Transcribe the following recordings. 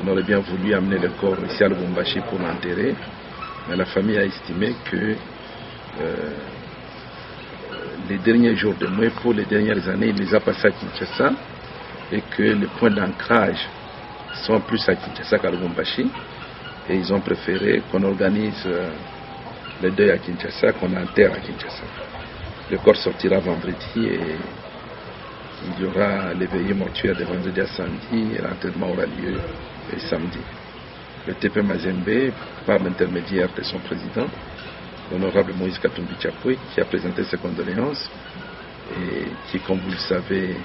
On aurait bien voulu amener le corps ici à Lubumbashi pour l'enterrer, mais la famille a estimé que les derniers jours de Mwepo, les dernières années, il les a passés à Kinshasa et que les points d'ancrage sont plus à Kinshasa qu'à Lubumbashi. Et ils ont préféré qu'on organise le deuil à Kinshasa, qu'on enterre à Kinshasa. Le corps sortira vendredi et il y aura l'éveillé mortuaire de vendredi à samedi et l'enterrement aura lieu le samedi. Le TP Mazembe, par l'intermédiaire de son président, l'honorable Moïse Katumbi Chapwe, qui a présenté ses condoléances et qui, comme vous le savez,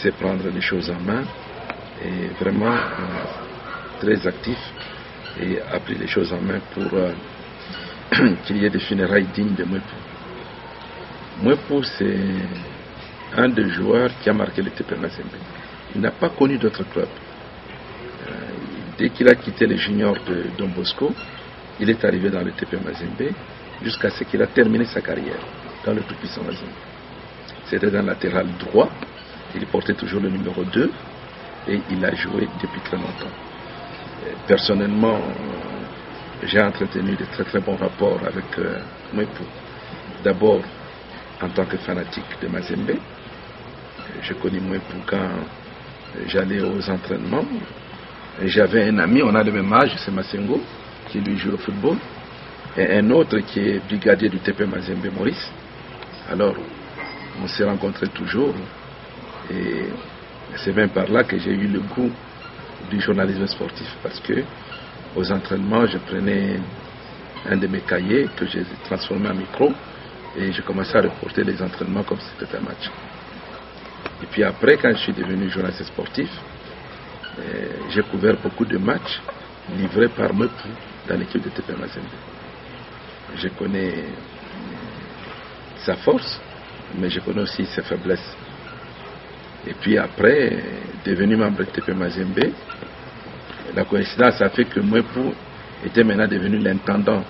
sait prendre les choses en main, est vraiment très actif et a pris les choses en main pour qu'il y ait des funérailles dignes de Mwepo. Mwepo, c'est un des joueurs qui a marqué le TP Mazembe. Il n'a pas connu d'autres clubs. Dès qu'il a quitté les juniors de Don Bosco, il est arrivé dans le TP Mazembe jusqu'à ce qu'il a terminé sa carrière dans le tout-puissant Mazembe. C'était dans le latéral droit, il portait toujours le numéro 2 et il a joué depuis très longtemps. Personnellement, j'ai entretenu de très très bons rapports avec Mwepo. D'abord, en tant que fanatique de Mazembe, je connais Mwepo quand j'allais aux entraînements. J'avais un ami, on a le même âge, c'est Massengo, qui lui joue au football, et un autre qui est brigadier du TP Mazembe, Maurice. Alors, on s'est rencontrés toujours, et c'est même par là que j'ai eu le goût du journalisme sportif, parce que aux entraînements, je prenais un de mes cahiers que j'ai transformé en micro, et je commençais à reporter les entraînements comme si c'était un match. Et puis après, quand je suis devenu journaliste sportif, j'ai couvert beaucoup de matchs livrés par Mwepo dans l'équipe de TP Mazembe. Je connais sa force, mais je connais aussi ses faiblesses. Et puis après, devenu membre de TP Mazembe, la coïncidence a fait que Mwepo était maintenant devenu l'intendant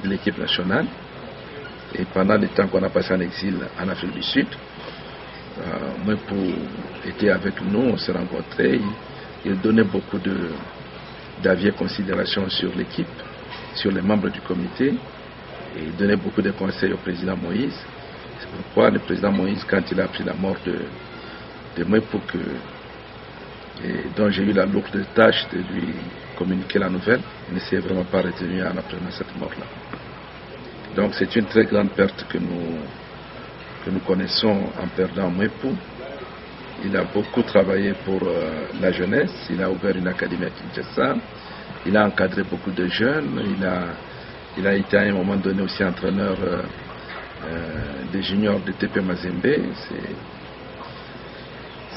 de l'équipe nationale. Et pendant le temps qu'on a passé en exil en Afrique du Sud, Mwepo était avec nous, on s'est rencontrés. Il donnait beaucoup d'avis et considérations sur l'équipe, sur les membres du comité, et il donnait beaucoup de conseils au président Moïse. C'est pourquoi le président Moïse, quand il a appris la mort de Mwepo, dont j'ai eu la lourde tâche de lui communiquer la nouvelle, il ne s'est vraiment pas retenu en apprenant cette mort-là. Donc c'est une très grande perte que nous connaissons en perdant Mwepo. Il a beaucoup travaillé pour la jeunesse, il a ouvert une académie à Kinshasa, il a encadré beaucoup de jeunes, il a été à un moment donné aussi entraîneur des juniors de TP Mazembe.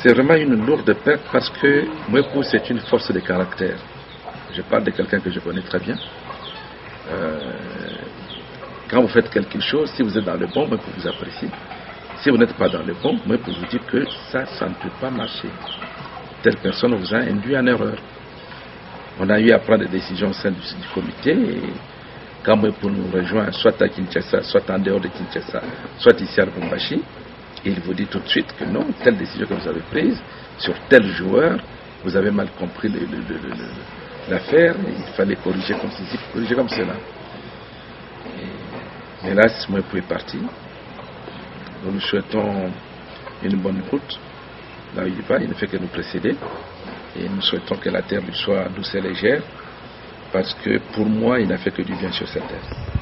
C'est vraiment une lourde perte parce que Mwepo, c'est une force de caractère. Je parle de quelqu'un que je connais très bien. Quand vous faites quelque chose, si vous êtes dans le bon, Mwepo vous apprécie. Si vous n'êtes pas dans le bon, Mwepo vous dire que ça ne peut pas marcher. Telle personne vous a induit en erreur. On a eu à prendre des décisions au sein du comité. Et quand Mwepo nous rejoint, soit à Kinshasa, soit en dehors de Kinshasa, soit ici à Lubumbashi, il vous dit tout de suite que non, telle décision que vous avez prise sur tel joueur, vous avez mal compris l'affaire, il fallait corriger comme ceci, corriger comme cela. Et là, Mwepo est parti. Nous lui souhaitons une bonne route. Là où il va, il ne fait que nous précéder. Et nous souhaitons que la terre lui soit douce et légère, parce que pour moi, il n'a fait que du bien sur cette terre.